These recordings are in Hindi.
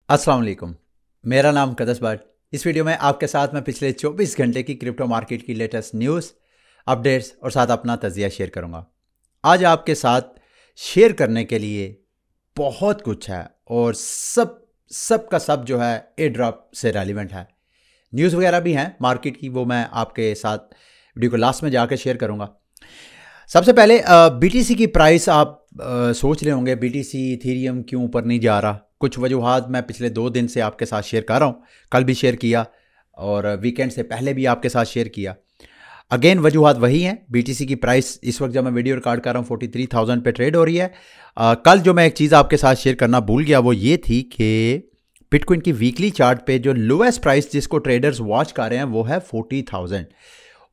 अस्सलाम वालेकुम। मेरा नाम कदस भट्ट। इस वीडियो में आपके साथ मैं पिछले 24 घंटे की क्रिप्टो मार्केट की लेटेस्ट न्यूज़, अपडेट्स और साथ अपना तजिया शेयर करूंगा। आज आपके साथ शेयर करने के लिए बहुत कुछ है और सब का सब जो है एयर ड्रॉप से रेलिवेंट है। न्यूज़ वगैरह भी हैं मार्केट की, वो मैं आपके साथ वीडियो को लास्ट में जाकर शेयर करूंगा। सबसे पहले बीटीसी की प्राइस आप सोच रहे होंगे बीटीसी इथेरियम क्यों ऊपर नहीं जा रहा। कुछ वजूहात मैं पिछले 2 दिन से आपके साथ शेयर कर रहा हूँ, कल भी शेयर किया और वीकेंड से पहले भी आपके साथ शेयर किया। अगेन वजूहात वही हैं। बीटीसी की प्राइस इस वक्त जब मैं वीडियो रिकॉर्ड कर रहा हूँ 43,000 पे ट्रेड हो रही है। कल जो मैं एक चीज़ आपके साथ शेयर करना भूल गया वो ये थी कि बिटकॉइन की वीकली चार्ट पे जो लोएस्ट प्राइस जिसको ट्रेडर्स वॉच कर रहे हैं वो है 40,000।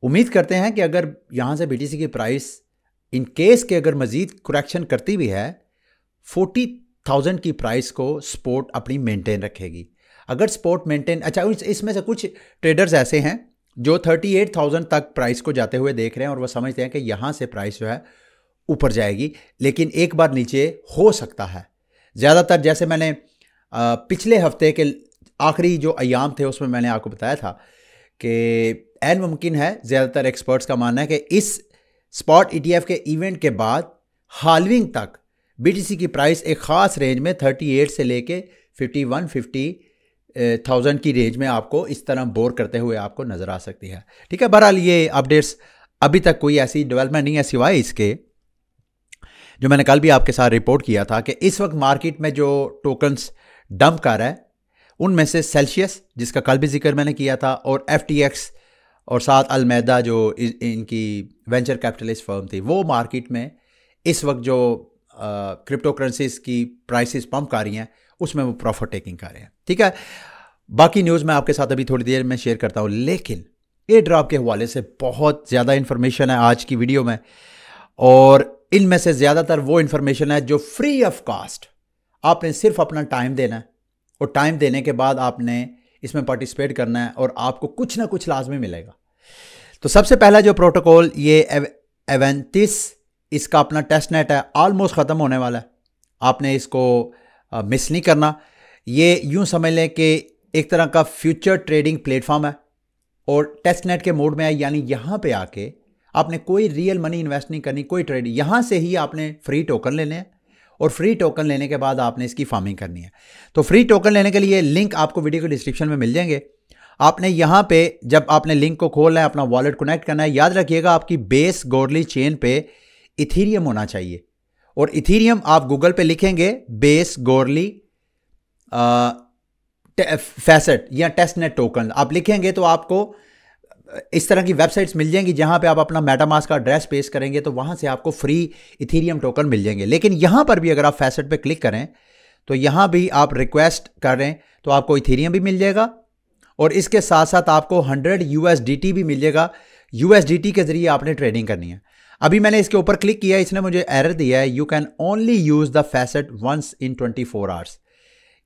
उम्मीद करते हैं कि अगर यहाँ से बीटीसी की प्राइस इन केस के अगर मजीद करेक्शन करती भी है 40,000 की प्राइस को सपोर्ट अपनी मेंटेन रखेगी। अगर सपोर्ट मेंटेन, अच्छा इसमें से कुछ ट्रेडर्स ऐसे हैं जो 38,000 तक प्राइस को जाते हुए देख रहे हैं और वो समझते हैं कि यहाँ से प्राइस जो है ऊपर जाएगी, लेकिन एक बार नीचे हो सकता है। ज़्यादातर जैसे मैंने पिछले हफ्ते के आखिरी जो अयाम थे उसमें मैंने आपको बताया था कि ऐन मुमकिन है, ज़्यादातर एक्सपर्ट्स का मानना है कि इस स्पॉट ईटीएफ के इवेंट के बाद हाल्विंग तक बीटीसी की प्राइस एक ख़ास रेंज में 38 से लेके 51-50,000 की रेंज में आपको इस तरह बोर करते हुए आपको नज़र आ सकती है। ठीक है, बहरहाल ये अपडेट्स अभी तक कोई ऐसी डेवलपमेंट नहीं है सिवाय इसके जो मैंने कल भी आपके साथ रिपोर्ट किया था कि इस वक्त मार्केट में जो टोकन्स डंप कर रहा है उनमें से सेल्सियस, जिसका कल भी जिक्र मैंने किया था, और FTX और साथ अलमैदा जो इनकी वेंचर कैपिटलिस्ट फर्म थी, वो मार्केट में इस वक्त जो क्रिप्टो करेंसीज की प्राइसेस पंप कर रही हैं उसमें वो प्रॉफिट टेकिंग कर रहे हैं। ठीक है, बाकी न्यूज़ मैं आपके साथ अभी थोड़ी देर में शेयर करता हूँ, लेकिन एयर ड्रॉप के हवाले से बहुत ज़्यादा इन्फॉर्मेशन है आज की वीडियो में और इनमें से ज़्यादातर वो इन्फॉर्मेशन है जो फ्री ऑफ कास्ट। आपने सिर्फ अपना टाइम देना है और टाइम देने के बाद आपने इसमें पार्टिसिपेट करना है और आपको कुछ ना कुछ लाजमी मिलेगा। तो सबसे पहला जो प्रोटोकॉल ये एवेंटिस, इसका अपना टेस्ट नेट है, ऑलमोस्ट ख़त्म होने वाला है। आपने इसको मिस नहीं करना। ये यूं समझ लें कि एक तरह का फ्यूचर ट्रेडिंग प्लेटफॉर्म है और टेस्ट नेट के मोड में है, यानी यहाँ पे आके आपने कोई रियल मनी इन्वेस्ट नहीं करनी, कोई ट्रेड, यहाँ से ही आपने फ्री टोकन लेने हैं और फ्री टोकन लेने के बाद आपने इसकी फार्मिंग करनी है। तो फ्री टोकन लेने के लिए लिंक आपको वीडियो के डिस्क्रिप्शन में मिल जाएंगे। आपने यहाँ पे जब आपने लिंक को खोलना है, अपना वॉलेट कनेक्ट करना है, याद रखिएगा आपकी बेस गोरली चेन पे इथेरियम होना चाहिए और इथेरियम आप गूगल पे लिखेंगे बेस गोरली फैसेट या टेस्ट नेट टोकन आप लिखेंगे तो आपको इस तरह की वेबसाइट्स मिल जाएंगी जहां पे आप अपना मेटामास्क का एड्रेस पेश करेंगे तो वहां से आपको फ्री इथेरियम टोकन मिल जाएंगे। लेकिन यहां पर भी अगर आप फैसेट पे क्लिक करें तो यहां भी आप रिक्वेस्ट करें तो आपको इथेरियम भी मिल जाएगा और इसके साथ साथ आपको 100 USDT भी मिल जाएगा। USDT के जरिए आपने ट्रेडिंग करनी है। अभी मैंने इसके ऊपर क्लिक किया, इसने मुझे एरर दिया है, you can only use the faucet once in 24 hours.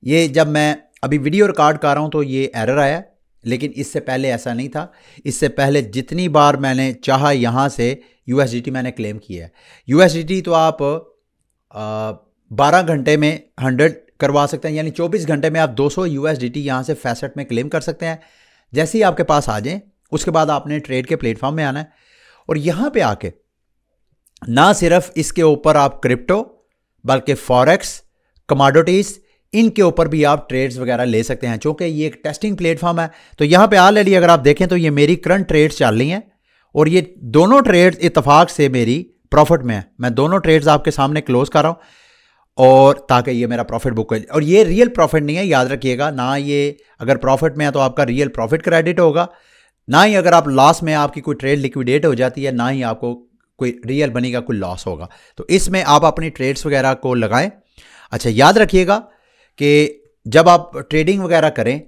ये जब मैं अभी वीडियो रिकॉर्ड कर रहा हूं तो ये एरर आया, लेकिन इससे पहले ऐसा नहीं था। इससे पहले जितनी बार मैंने चाहा यहाँ से USDT मैंने क्लेम किया है। USDT तो आप 12 घंटे में 100 करवा सकते हैं, यानी 24 घंटे में आप 200 USDT यहाँ से फैसेट में क्लेम कर सकते हैं। जैसे ही आपके पास आ जाए उसके बाद आपने ट्रेड के प्लेटफॉर्म में आना है और यहाँ पे आके ना सिर्फ इसके ऊपर आप क्रिप्टो बल्कि फॉरेक्स, कमोडिटीज़, इनके ऊपर भी आप ट्रेड्स वगैरह ले सकते हैं। चूंकि ये एक टेस्टिंग प्लेटफॉर्म है तो यहाँ पे ऑलरेडी अगर आप देखें तो ये मेरी करंट ट्रेड्स चल रही हैं और ये दोनों ट्रेड्स इत्तेफाक से मेरी प्रॉफिट में है। मैं दोनों ट्रेड्स आपके सामने क्लोज कर रहा हूँ और ताकि ये मेरा प्रॉफिट बुक हो। और ये रियल प्रॉफिट नहीं है, याद रखिएगा ना। ये अगर प्रॉफिट में है तो आपका रियल प्रॉफिट क्रेडिट होगा, ना ही अगर आप लॉस में आपकी कोई ट्रेड लिक्विडेट हो जाती है, ना ही आपको कोई रियल मनी का कोई लॉस होगा। तो इसमें आप अपनी ट्रेड्स वगैरह को लगाएं। अच्छा, याद रखिएगा कि जब आप ट्रेडिंग वगैरह करें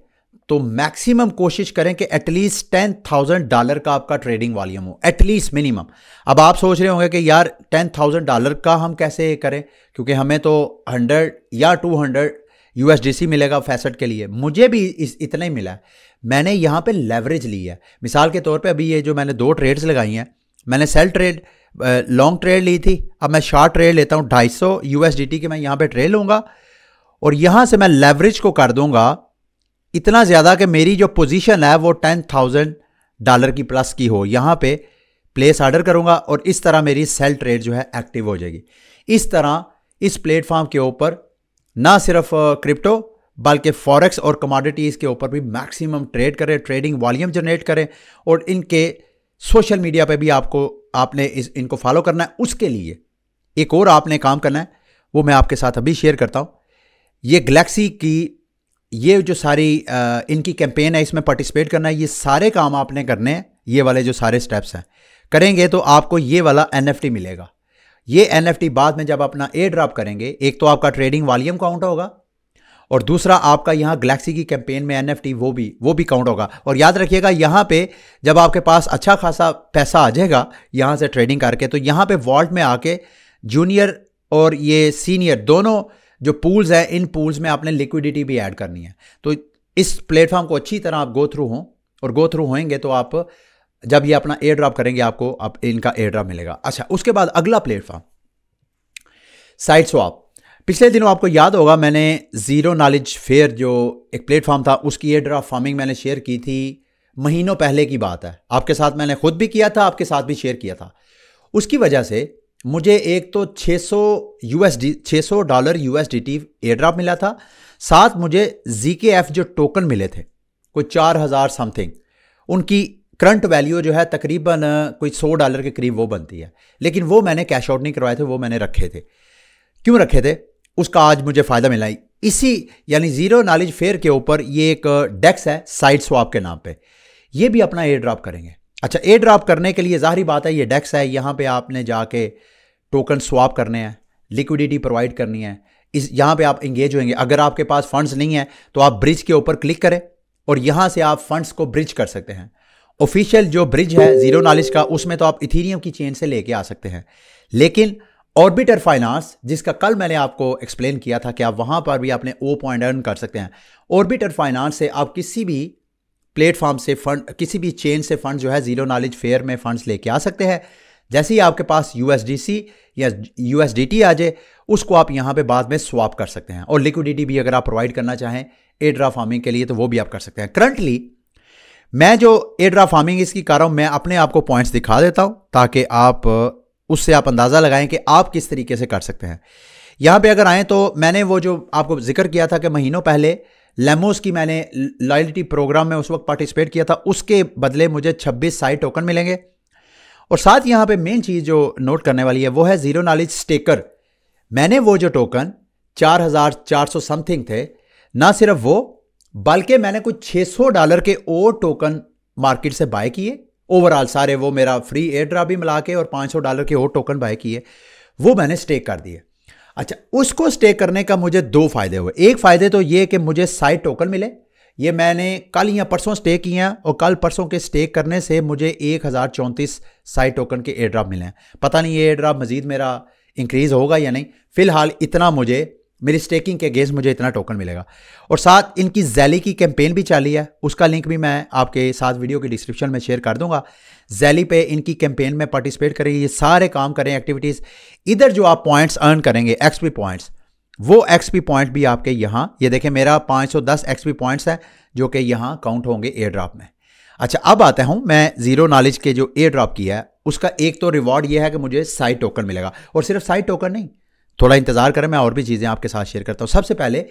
तो मैक्सिमम कोशिश करें कि एटलीस्ट $10,000 का आपका ट्रेडिंग वॉल्यूम हो, एटलीस्ट मिनिमम। अब आप सोच रहे होंगे कि यार $10,000 का हम कैसे करें, क्योंकि हमें तो 100 या 200 USDC मिलेगा फैसेट के लिए। मुझे भी इतना ही मिला है। मैंने यहाँ पे लेवरेज ली है। मिसाल के तौर पे अभी ये जो मैंने 2 ट्रेड्स लगाई हैं, मैंने सेल ट्रेड लॉन्ग ट्रेड ली थी, अब मैं शॉर्ट ट्रेड लेता हूँ 250 USDT के। मैं यहाँ पे ट्रेड लूँगा और यहां से मैं लेवरेज को कर दूंगा इतना ज्यादा कि मेरी जो पोजीशन है वो $10,000 की प्लस की हो। यहां पे प्लेस ऑर्डर करूंगा और इस तरह मेरी सेल ट्रेड जो है एक्टिव हो जाएगी। इस तरह इस प्लेटफॉर्म के ऊपर ना सिर्फ क्रिप्टो बल्कि फॉरेक्स और कमोडिटीज़ के ऊपर भी मैक्सिमम ट्रेड करें, ट्रेडिंग वॉल्यूम जनरेट करें और इनके सोशल मीडिया पे भी आपने इनको फॉलो करना है। उसके लिए एक और आपने काम करना है, वो मैं आपके साथ अभी शेयर करता हूँ। ये गैलेक्सी की ये जो सारी इनकी कैंपेन है, इसमें पार्टिसिपेट करना है। ये सारे काम आपने करने हैं, ये वाले जो सारे स्टेप्स हैं करेंगे तो आपको ये वाला NFT मिलेगा। ये NFT बाद में जब अपना एयर ड्रॉप करेंगे, एक तो आपका ट्रेडिंग वॉल्यूम काउंट होगा और दूसरा आपका यहाँ गैलेक्सी की कैंपेन में NFT वो भी काउंट होगा। और याद रखिएगा यहाँ पे जब आपके पास अच्छा खासा पैसा आ जाएगा यहाँ से ट्रेडिंग करके, तो यहाँ पे वॉल्ट में आके जूनियर और ये सीनियर दोनों जो पूल्स हैं, इन पूल्स में आपने लिक्विडिटी भी ऐड करनी है। तो इस प्लेटफॉर्म को अच्छी तरह आप गो थ्रू हों और गो थ्रू होएंगे तो आप जब ये अपना एयर ड्रॉप करेंगे आपको इनका एयर ड्रॉप मिलेगा। अच्छा, उसके बाद अगला प्लेटफॉर्म साइड स्वैप। पिछले दिनों आपको याद होगा मैंने जीरो नॉलेज फेयर जो एक प्लेटफॉर्म था उसकी एयर ड्रॉप फार्मिंग मैंने शेयर की थी, महीनों पहले की बात है। आपके साथ मैंने खुद भी किया था, आपके साथ भी शेयर किया था। उसकी वजह से मुझे एक तो $600 USDT एयर ड्रॉप मिला था, साथ मुझे ZKF जो टोकन मिले थे कोई 4000 समथिंग, उनकी करंट वैल्यू जो है तकरीबन कोई $100 के करीब वो बनती है। लेकिन वो मैंने कैश आउट नहीं करवाए थे, वो मैंने रखे थे। क्यों रखे थे? उसका आज मुझे फ़ायदा मिला। इसी यानी जीरो नॉलेज फेयर के ऊपर ये एक डेक्स है साइड स्वैप के नाम पे, ये भी अपना एयर ड्रॉप करेंगे। अच्छा, एयर ड्रॉप करने के लिए जाहिर बात है ये डेक्स है, यहाँ पे आपने जाके टोकन स्वैप करने हैं, लिक्विडिटी प्रोवाइड करनी है, इस यहाँ पे आप इंगेज होंगे। अगर आपके पास फंड्स नहीं है तो आप ब्रिज के ऊपर क्लिक करें और यहाँ से आप फंड्स को ब्रिज कर सकते हैं। ऑफिशियल जो ब्रिज है जीरो नॉलेज का, उसमें तो आप इथीरियम की चेन से लेके आ सकते हैं। लेकिन ऑर्बिटर फाइनेंस, जिसका कल मैंने आपको एक्सप्लेन किया था कि आप वहां पर भी अपने O पॉइंट अर्न कर सकते हैं। ऑर्बिटर फाइनेंस से आप किसी भी प्लेटफॉर्म से फंड, किसी भी चेन से फंड जो है जीरो नॉलेज फेयर में फंड्स लेके आ सकते हैं। जैसे ही आपके पास USDC या USDT आ जाए, उसको आप यहाँ पे बाद में स्वैप कर सकते हैं। और लिक्विडिटी भी अगर आप प्रोवाइड करना चाहें एयर ड्रॉप फार्मिंग के लिए तो वो भी आप कर सकते हैं। करंटली मैं जो एयर ड्रॉप फार्मिंग इसकी कर रहा हूँ, मैं अपने आप को पॉइंट्स दिखा देता हूँ ताकि आप उससे आप अंदाज़ा लगाएं कि आप किस तरीके से कर सकते हैं। यहाँ पे अगर आएँ तो मैंने वो जो आपको जिक्र किया था कि महीनों पहले लेमोस की मैंने लॉयल्टी प्रोग्राम में उस वक्त पार्टिसिपेट किया था, उसके बदले मुझे 26 साइड टोकन मिलेंगे। और साथ यहाँ पे मेन चीज़ जो नोट करने वाली है वो है जीरो नॉलेज स्टेकर। मैंने वो जो टोकन 4400 समथिंग थे, ना सिर्फ वो बल्कि मैंने कुछ $600 के और टोकन मार्केट से बाय किए। ओवरऑल सारे वो मेरा फ्री एयर ड्रॉप भी मिला के और $500 के और टोकन बाय किए, वो मैंने स्टेक कर दिए। अच्छा, उसको स्टेक करने का मुझे दो फायदे हुए। एक फायदे तो ये कि मुझे साइड टोकन मिले, ये मैंने कल या परसों स्टेक किए हैं और कल परसों के स्टेक करने से मुझे 1034 साइड टोकन के एयर ड्रॉप मिले हैं। पता नहीं ये एयर ड्रॉप मजीद मेरा इंक्रीज होगा या नहीं, फिलहाल इतना मुझे मेरी स्टेकिंग के अगेंस्ट मुझे इतना टोकन मिलेगा। और साथ इनकी जैली की कैंपेन भी चाली है, उसका लिंक भी मैं आपके साथ वीडियो के डिस्क्रिप्शन में शेयर कर दूंगा। जैली पे इनकी कैंपेन में पार्टिसिपेट करें, ये सारे काम करें, एक्टिविटीज़। इधर जो आप पॉइंट्स अर्न करेंगे XP पॉइंट्स, वो XP पॉइंट भी आपके यहाँ, ये देखें मेरा 510 XP पॉइंट्स है जो कि यहाँ काउंट होंगे एयर ड्रॉप में। अच्छा, अब आता हूँ मैं जीरो नॉलेज के जो एयर ड्रॉप किया है उसका एक तो रिवॉर्ड ये है कि मुझे साइड टोकन मिलेगा। और सिर्फ साइड टोकन नहीं, थोड़ा इंतजार करें, मैं और भी चीज़ें आपके साथ शेयर करता हूँ। सबसे पहले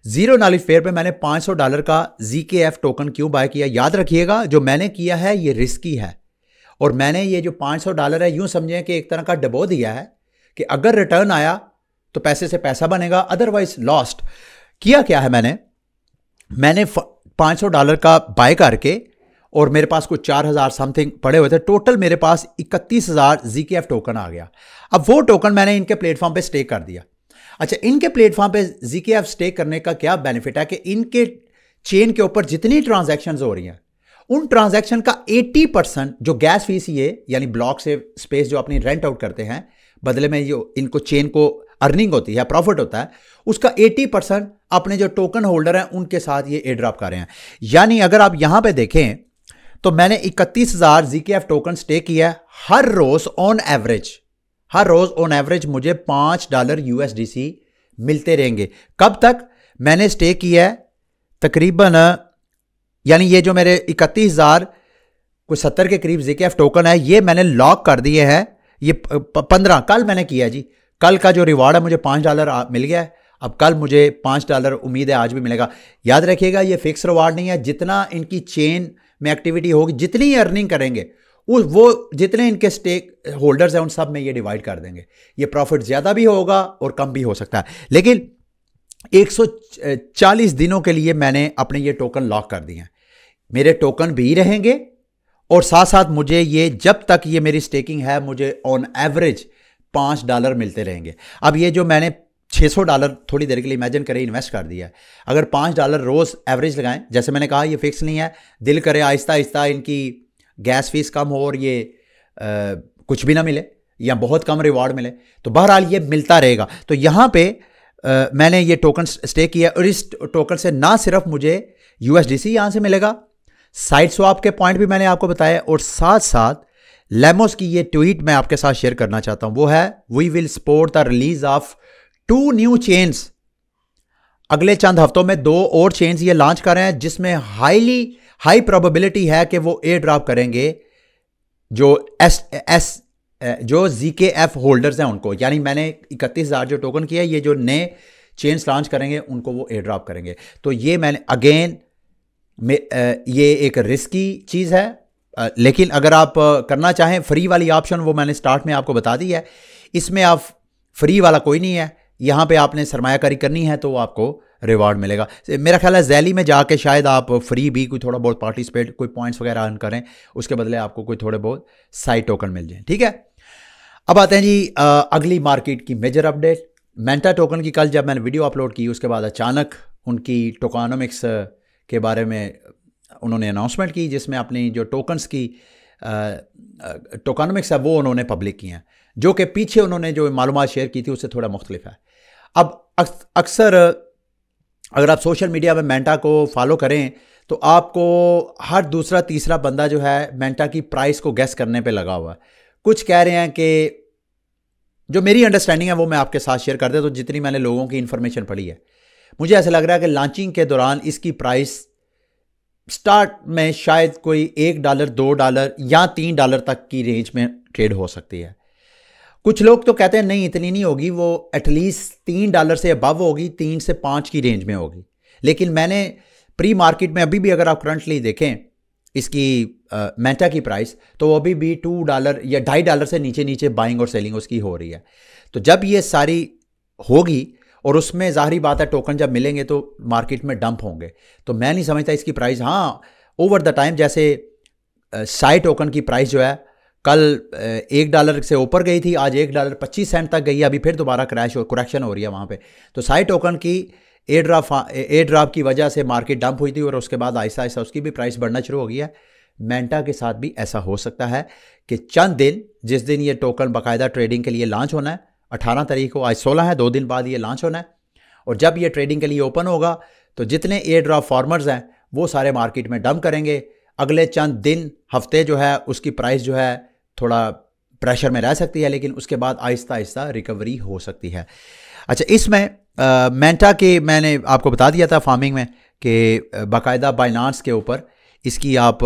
जीरो नॉलेज फेयर पे मैंने $500 का ZKF टोकन क्यों बाय किया? याद रखिएगा जो मैंने किया है ये रिस्की है, और मैंने ये जो $500 है यूं समझें कि एक तरह का डबो दिया है कि अगर रिटर्न आया तो पैसे से पैसा बनेगा, अदरवाइज लॉस्ट। किया क्या है मैंने $500 का बाय करके और मेरे पास कुछ 4000 समथिंग पड़े हुए थे, टोटल मेरे पास 31000 ZKF टोकन आ गया। अब वो टोकन मैंने इनके प्लेटफॉर्म पे स्टेक कर दिया। अच्छा, इनके प्लेटफॉर्म पे ZKF स्टेक करने का क्या बेनिफिट है कि इनके चेन के ऊपर जितनी ट्रांजैक्शंस हो रही हैं उन ट्रांजैक्शन का 80% जो गैस फीस ये यानी ब्लॉक से स्पेस जो अपनी रेंट आउट करते हैं, बदले में जो इनको चेन को अर्निंग होती है, प्रॉफिट होता है, उसका 80% अपने जो टोकन होल्डर हैं उनके साथ ये एयर ड्रॉप कर रहे हैं। यानी अगर आप यहां पे देखें तो मैंने 31000 ZKF टोकन स्टेक किया है। हर रोज ऑन एवरेज मुझे $5 USDC मिलते रहेंगे। कब तक? मैंने स्टेक किया है तकरीबन, यानी ये जो मेरे 31,000 कोई 70 के करीब ZKF टोकन है, ये मैंने लॉक कर दिए हैं। ये 15 कल मैंने किया जी। कल का जो रिवार्ड है मुझे $5 मिल गया है। अब कल मुझे $5 उम्मीद है आज भी मिलेगा। याद रखिएगा ये फिक्स रिवार्ड नहीं है, जितना इनकी चेन में एक्टिविटी होगी, जितनी अर्निंग करेंगे वो जितने इनके स्टेक होल्डर्स हैं उन सब में ये डिवाइड कर देंगे। ये प्रॉफिट ज़्यादा भी होगा और कम भी हो सकता है, लेकिन 140 दिनों के लिए मैंने अपने ये टोकन लॉक कर दिए हैं। मेरे टोकन भी रहेंगे और साथ साथ मुझे ये, जब तक ये मेरी स्टेकिंग है, मुझे ऑन एवरेज $5 मिलते रहेंगे। अब ये जो मैंने $600 थोड़ी देर के लिए इमेजिन करें इन्वेस्ट कर दिया है, अगर $5 रोज़ एवरेज लगाएं, जैसे मैंने कहा ये फिक्स नहीं है, दिल करे आहिस्ता आहिस्ता इनकी गैस फीस कम हो और ये कुछ भी ना मिले या बहुत कम रिवार्ड मिले, तो बहरहाल ये मिलता रहेगा। तो यहाँ पे मैंने ये टोकन स्टेक किया और इस टोकन से ना सिर्फ मुझे USDC यहाँ से मिलेगा, साइड स्वैप के पॉइंट भी मैंने आपको बताया, और साथ साथ लेमोस की ये ट्वीट मैं आपके साथ शेयर करना चाहता हूँ। वो है, we will support the release of 2 new chains. अगले चंद हफ्तों में 2 और चेन्स ये लॉन्च कर रहे हैं, जिसमें हाई प्रोबेबिलिटी है कि वो एयर ड्रॉप करेंगे जो जो ZKF होल्डर्स हैं उनको। यानी मैंने 31,000 जो टोकन किया है, ये जो नए चेन्स लॉन्च करेंगे उनको वो एयर ड्रॉप करेंगे। तो ये मैंने अगेन ये एक रिस्की चीज़ है, लेकिन अगर आप करना चाहें फ्री वाली ऑप्शन, वो मैंने स्टार्ट में आपको बता दी है। इसमें आप फ्री वाला कोई नहीं है, यहाँ पे आपने सरमायाकारी करनी है तो आपको रिवार्ड मिलेगा। मेरा ख्याल है जैली में जाके शायद आप फ्री भी कोई थोड़ा बहुत पार्टिसिपेट, कोई पॉइंट्स वगैरह अर्न करें, उसके बदले आपको कोई थोड़े बहुत साइड टोकन मिल जाए। ठीक है, अब आते हैं जी अगली मार्केट की मेजर अपडेट। मेंटा टोकन की कल जब मैंने वीडियो अपलोड की, उसके बाद अचानक उनकी टोकनोमिक्स के बारे में उन्होंने अनाउंसमेंट की, जिसमें अपनी जो टोकन्स की टोकनोमिक्स है वो उन्होंने पब्लिक की हैं, जो कि पीछे उन्होंने जो मालूमात शेयर की थी उससे थोड़ा मुख्तलिफ है। अब अक्सर अगर आप सोशल मीडिया में मेंटा को फॉलो करें तो आपको हर दूसरा तीसरा बंदा जो है मेंटा की प्राइस को गेस करने पे लगा हुआ है। कुछ कह रहे हैं कि, जो मेरी अंडरस्टैंडिंग है वो मैं आपके साथ शेयर कर दे, तो जितनी मैंने लोगों की इंफॉर्मेशन पढ़ी है, मुझे ऐसा लग रहा है कि लॉन्चिंग के दौरान इसकी प्राइस स्टार्ट में शायद कोई $1, $2 या $3 तक की रेंज में ट्रेड हो सकती है। कुछ लोग तो कहते हैं नहीं इतनी नहीं होगी, वो एटलीस्ट $3 से अबव होगी, 3 से 5 की रेंज में होगी। लेकिन मैंने प्री मार्केट में अभी भी अगर आप करंटली देखें इसकी मेंटा की प्राइस, तो वो अभी भी $2 या $2.5 से नीचे नीचे बाइंग और सेलिंग उसकी हो रही है। तो जब ये सारी होगी और उसमें ज़ाहिरी बात है टोकन जब मिलेंगे तो मार्केट में डंप होंगे, तो मैं नहीं समझता इसकी प्राइस, हाँ ओवर द टाइम जैसे साई टोकन की प्राइस जो है कल $1 से ऊपर गई थी, आज $1.25 तक गई है, अभी फिर दोबारा करेक्शन हो रही है वहाँ पे। तो साई टोकन की एयर ड्रॉप की वजह से मार्केट डंप हुई थी और उसके बाद आहिस्ता आहिस्ता उसकी भी प्राइस बढ़ना शुरू हो गई है। मेंटा के साथ भी ऐसा हो सकता है कि चंद दिन, जिस दिन ये टोकन बाकायदा ट्रेडिंग के लिए लॉन्च होना है, 18 तारीख को, आज 16 है, 2 दिन बाद ये लॉन्च होना है, और जब ये ट्रेडिंग के लिए ओपन होगा तो जितने एयर ड्रॉप फार्मर्स हैं वो सारे मार्केट में डंप करेंगे। अगले चंद दिन हफ्ते जो है उसकी प्राइस जो है थोड़ा प्रेशर में रह सकती है, लेकिन उसके बाद आहिस्ता आहिस्ता रिकवरी हो सकती है। अच्छा, इसमें मेंटा के मैंने आपको बता दिया था फार्मिंग में कि बाकायदा बाइनांस के ऊपर इसकी आप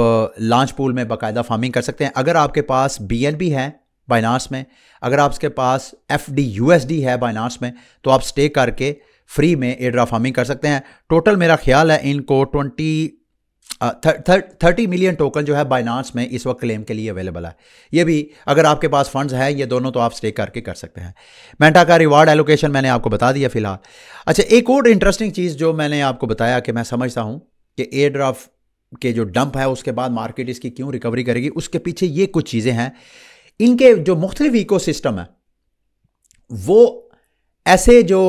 लॉन्च पूल में बाकायदा फार्मिंग कर सकते हैं। अगर आपके पास BNB है बाइनांस में, अगर आपके पास FDUSD है बाइनांस में, तो आप स्टेक करके फ्री में एयर ड्रॉप फार्मिंग कर सकते हैं। टोटल मेरा ख्याल है इनको 30 मिलियन टोकन जो है बाइनांस में इस वक्त क्लेम के लिए अवेलेबल है। ये भी अगर आपके पास फंड्स है ये दोनों, तो आप स्टेक करके कर सकते हैं। मेंटा का रिवार्ड एलोकेशन मैंने आपको बता दिया फिलहाल। अच्छा, एक और इंटरेस्टिंग चीज़ जो मैंने आपको बताया कि मैं समझता हूँ कि एयर ड्रॉप के जो डंप है उसके बाद मार्केट इसकी क्यों रिकवरी करेगी, उसके पीछे ये कुछ चीज़ें हैं। इनके जो मुख्तलिफ इकोसिस्टम है वो ऐसे जो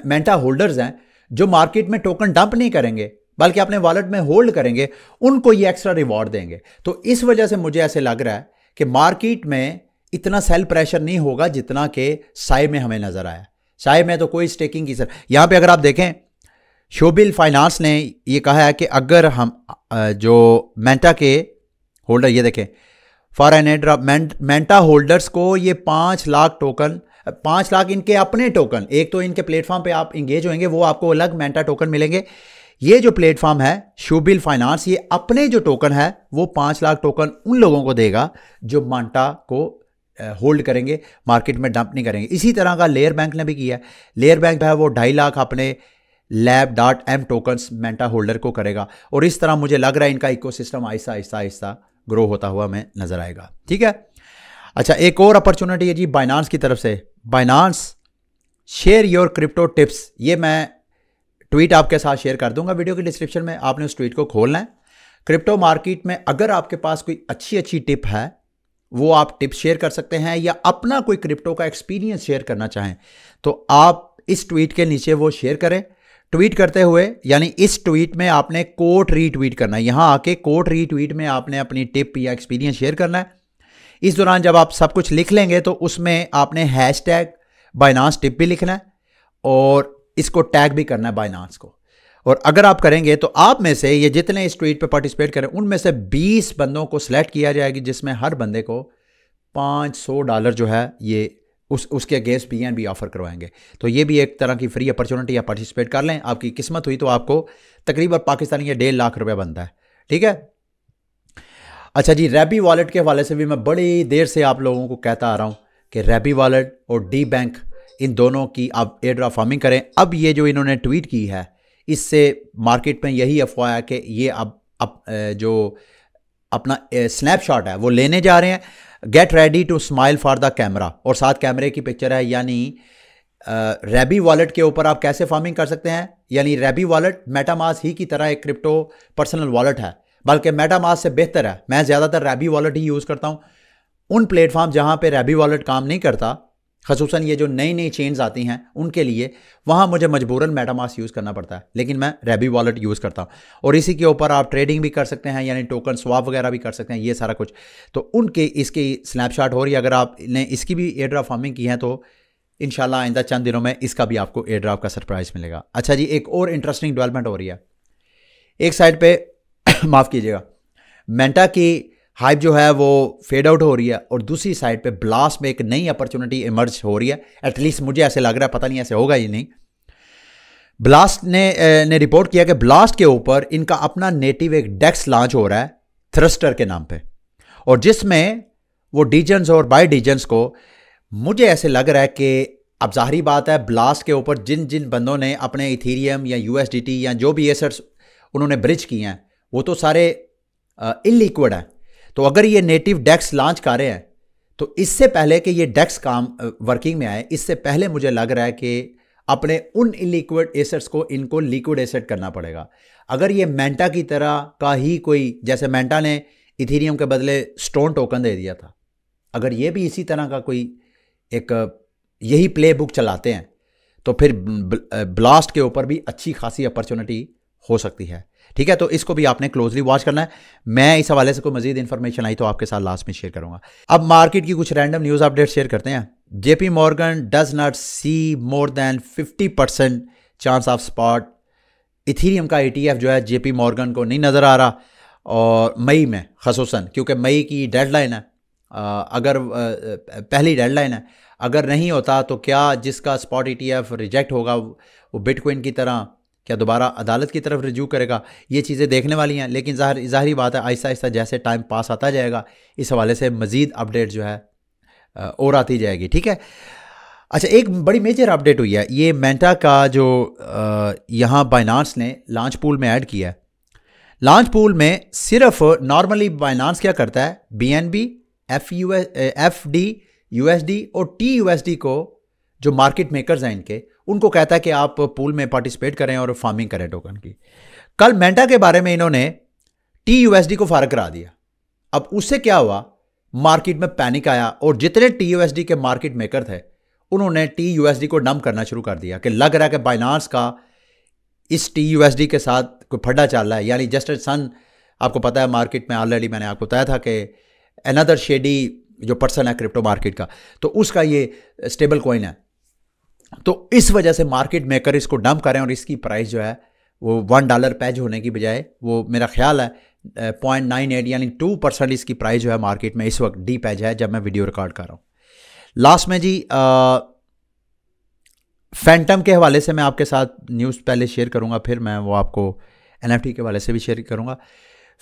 मेंटा होल्डर्स हैं जो मार्केट में टोकन डंप नहीं करेंगे बल्कि अपने वॉलेट में होल्ड करेंगे, उनको ये एक्स्ट्रा रिवॉर्ड देंगे। तो इस वजह से मुझे ऐसे लग रहा है कि मार्केट में इतना सेल प्रेशर नहीं होगा जितना कि साई में हमें नजर आया। साई में तो कोई स्टेकिंग की सर, यहाँ पे अगर आप देखें शोबिल फाइनेंस ने ये कहा है कि अगर हम जो मेंटा के होल्डर, ये देखें for an air drop Manta holders को ये 5 लाख टोकन 5 लाख इनके अपने टोकन, एक तो इनके प्लेटफॉर्म पे आप इंगेज होंगे, वो आपको अलग मेंटा टोकन मिलेंगे। ये जो प्लेटफॉर्म है शोबिल फाइनेंस, ये अपने जो टोकन है वो 5 लाख टोकन उन लोगों को देगा जो मेंटा को होल्ड करेंगे, मार्केट में डंप नहीं करेंगे। इसी तरह का लेयर बैंक ने भी किया है। लेयर बैंक है वो 2.5 लाख अपने lab.m टोकन्स मेंटा होल्डर को करेगा, और इस तरह मुझे लग रहा है इनका इकोसिस्टम आहिस्ता आहिस्ता आहिस्ता ग्रो होता हुआ हमें नजर आएगा। ठीक है, अच्छा एक और अपॉर्चुनिटी है जी बाइनांस की तरफ से। Binance share your crypto tips, ये मैं ट्वीट आपके साथ शेयर कर दूंगा वीडियो के डिस्क्रिप्शन में, आपने उस ट्वीट को खोलना है। क्रिप्टो मार्केट में अगर आपके पास कोई अच्छी अच्छी टिप है वो आप टिप शेयर कर सकते हैं, या अपना कोई क्रिप्टो का एक्सपीरियंस शेयर करना चाहें तो आप इस ट्वीट के नीचे वो शेयर करें। ट्वीट करते हुए, यानी इस ट्वीट में आपने कोट रीट्वीट करना है, यहां आके कोट रीट्वीट में आपने अपनी टिप या एक्सपीरियंस शेयर करना है। इस दौरान जब आप सब कुछ लिख लेंगे तो उसमें आपने हैशटैग बाइनांस टिप भी लिखना है और इसको टैग भी करना है बाइनांस को। और अगर आप करेंगे तो आप में से ये जितने इस ट्वीट पे पार्टिसिपेट करें उनमें से 20 बंदों को सिलेक्ट किया जाएगी, जिसमें हर बंदे को $500 जो है ये उसके अगेंस्ट BNB ऑफर करवाएंगे। तो ये भी एक तरह की फ्री अपॉर्चुनिटी, आप पार्टिसिपेट कर लें। आपकी किस्मत हुई तो आपको तकरीबन पाकिस्तानी 1.5 लाख रुपए बनता है। ठीक है, अच्छा जी रैबी वॉलेट के हवाले से भी मैं बड़ी देर से आप लोगों को कहता आ रहा हूं कि रैबी वॉलेट और डी बैंक इन दोनों की आप एयर ड्रॉप फार्मिंग करें। अब ये जो इन्होंने ट्वीट की है इससे मार्केट में यही अफवाह है कि ये अब जो अपना स्नैपशॉट है वो लेने जा रहे हैं। Get ready to smile for the camera, और साथ कैमरे की पिक्चर है। यानी रैबी वॉलेट के ऊपर आप कैसे फार्मिंग कर सकते हैं, यानी रैबी वॉलेट मेटामास्क ही की तरह एक क्रिप्टो पर्सनल वॉलेट है, बल्कि मेटामास्क से बेहतर है। मैं ज़्यादातर रैबी वॉलेट ही यूज़ करता हूँ। उन प्लेटफॉर्म जहाँ पे रैबी वॉलेट काम नहीं करता, ख़ुसूसन ये जो नई नई चेन्स आती हैं उनके लिए, वहाँ मुझे मजबूरन मेटामास्क यूज़ करना पड़ता है, लेकिन मैं रैबी वॉलेट यूज़ करता हूँ। और इसी के ऊपर आप ट्रेडिंग भी कर सकते हैं, यानी टोकन स्वैप वगैरह भी कर सकते हैं, ये सारा कुछ। तो उनके इसकी स्नैपशॉट हो रही है। अगर आपने इसकी भी एयर ड्रॉप फार्मिंग की है तो इंशाल्लाह आइंदा चंद दिनों में इसका भी आपको एयर ड्रॉप का सरप्राइज मिलेगा। अच्छा जी, एक और इंटरेस्टिंग डेवलपमेंट हो रही है। एक साइड पे माफ़ कीजिएगा, मेंटा की हाइप जो है वो फेड आउट हो रही है, और दूसरी साइड पे ब्लास्ट में एक नई अपॉर्चुनिटी इमर्ज हो रही है। एटलीस्ट मुझे ऐसे लग रहा है, पता नहीं ऐसे होगा या नहीं। ब्लास्ट ने रिपोर्ट किया कि ब्लास्ट के ऊपर इनका अपना नेटिव एक डेक्स लॉन्च हो रहा है थ्रस्टर के नाम पे, और जिसमें वो डीजन्स और बाय डीजन्स को, मुझे ऐसे लग रहा है कि अब जाहिर बात है ब्लास्ट के ऊपर जिन जिन बंदों ने अपने इथेरियम या USDT या जो भी एसेट्स उन्होंने ब्रिज किए हैं वो तो सारे इलिक्विड हैं। तो अगर ये नेटिव डेक्स लॉन्च कर रहे हैं तो इससे पहले कि ये डेक्स काम वर्किंग में आए, इससे पहले मुझे लग रहा है कि अपने उन इलिक्विड एसेट्स को इनको लिक्विड एसेट करना पड़ेगा। अगर ये मेंटा की तरह का ही कोई, जैसे मेंटा ने इथेरियम के बदले स्टोन टोकन दे दिया था, अगर ये भी इसी तरह का कोई एक यही प्ले बुक चलाते हैं तो फिर ब्लास्ट के ऊपर भी अच्छी खासी अपॉर्चुनिटी हो सकती है। ठीक है, तो इसको भी आपने क्लोजली वॉच करना है। मैं इस हवाले से कोई मजीद इंफॉर्मेशन आई तो आपके साथ लास्ट में शेयर करूंगा। अब मार्केट की कुछ रैंडम न्यूज़ अपडेट शेयर करते हैं। JP Morgan does not see more than 50% chance of spot. Ethereum का ETF जो है JP Morgan को नहीं नज़र आ रहा, और मई में खसूसन, क्योंकि मई की डेडलाइन है, अगर पहली डेडलाइन है, अगर नहीं होता तो क्या जिसका स्पॉट ETF रिजेक्ट होगा वो बिटकॉइन की तरह क्या दोबारा अदालत की तरफ रिज्यू करेगा, ये चीज़ें देखने वाली हैं। लेकिन ज़ाहिरी बात है आहिस्ता आहिस्ता जैसे टाइम पास आता जाएगा इस हवाले से मज़ीद अपडेट जो है और आती जाएगी। ठीक है, अच्छा एक बड़ी मेजर अपडेट हुई है, ये मेंटा का जो यहाँ बाइनांस ने लॉन्च पूल में ऐड किया है। लॉन्च पूल में सिर्फ नॉर्मली बाइनांस क्या करता है, BNB, FD, USD और TUSD को जो मार्केट मेकर्स हैं इनके, उनको कहता है कि आप पूल में पार्टिसिपेट करें और फार्मिंग करें टोकन की। कल मेंटा के बारे में इन्होंने TUSD को फारग करा दिया। अब उससे क्या हुआ, मार्केट में पैनिक आया और जितने TUSD के मार्केट मेकर थे उन्होंने TUSD को डंप करना शुरू कर दिया कि लग रहा है कि बाइनांस का इस TUSD के साथ कोई फड्डा चल रहा है। यानी जस्ट सन, आपको पता है मार्केट में ऑलरेडी मैंने आपको बताया था कि अनदर शेडी जो पर्सन है क्रिप्टो मार्केट का, तो उसका ये स्टेबल कॉइन है। तो इस वजह से मार्केट मेकर इसको डंप करें और इसकी प्राइस जो है वो $1 पैज होने की बजाय वो मेरा ख्याल है 0.98 यानी 2% इसकी प्राइस जो है मार्केट में इस वक्त डी पैज है जब मैं वीडियो रिकॉर्ड कर रहा हूँ। लास्ट में जी फैंटम के हवाले से मैं आपके साथ न्यूज़ पहले शेयर करूंगा, फिर मैं वो आपको NFT के हवाले से भी शेयर करूंगा।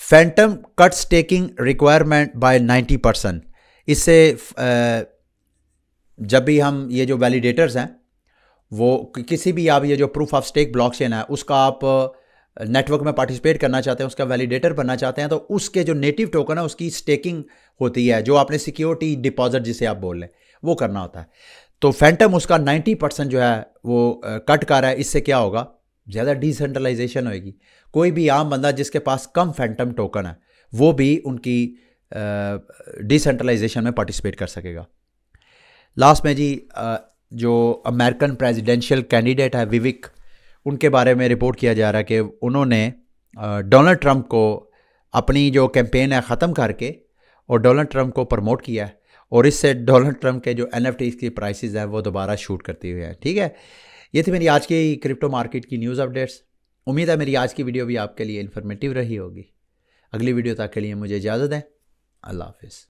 Fantom cut staking requirement by 90%। इससे जब भी हम ये जो वैलिडेटर्स हैं वो किसी भी आप ये जो प्रूफ ऑफ स्टेक ब्लॉकचेन है उसका आप नेटवर्क में पार्टिसिपेट करना चाहते हैं, उसका वैलिडेटर बनना चाहते हैं, तो उसके जो नेटिव टोकन है उसकी स्टेकिंग होती है, जो आपने सिक्योरिटी डिपॉजिट जिसे आप बोल रहे वो करना होता है। तो फैंटम उसका 90% जो है वो कट कर रहा है। इससे क्या होगा, ज़्यादा डिसेंट्रलाइजेशन होएगी। कोई भी आम बंदा जिसके पास कम फैंटम टोकन है वो भी उनकी डिसेंट्रलाइजेशन में पार्टिसिपेट कर सकेगा। लास्ट में जी जो अमेरिकन प्रेसिडेंशियल कैंडिडेट है विविक, उनके बारे में रिपोर्ट किया जा रहा है कि उन्होंने डोनाल्ड ट्रंप को अपनी जो कैंपेन है ख़त्म करके और डोनाल्ड ट्रंप को प्रमोट किया है, और इससे डोनाल्ड ट्रंप के जो NFT की प्राइसेस हैं वो दोबारा शूट करती हुई हैं। ठीक है, ये थी मेरी आज की क्रिप्टो मार्केट की न्यूज़ अपडेट्स। उम्मीद है मेरी आज की वीडियो भी आपके लिए इन्फॉर्मेटिव रही होगी। अगली वीडियो तक के लिए मुझे इजाज़त दें। अल्लाह हाफिज़।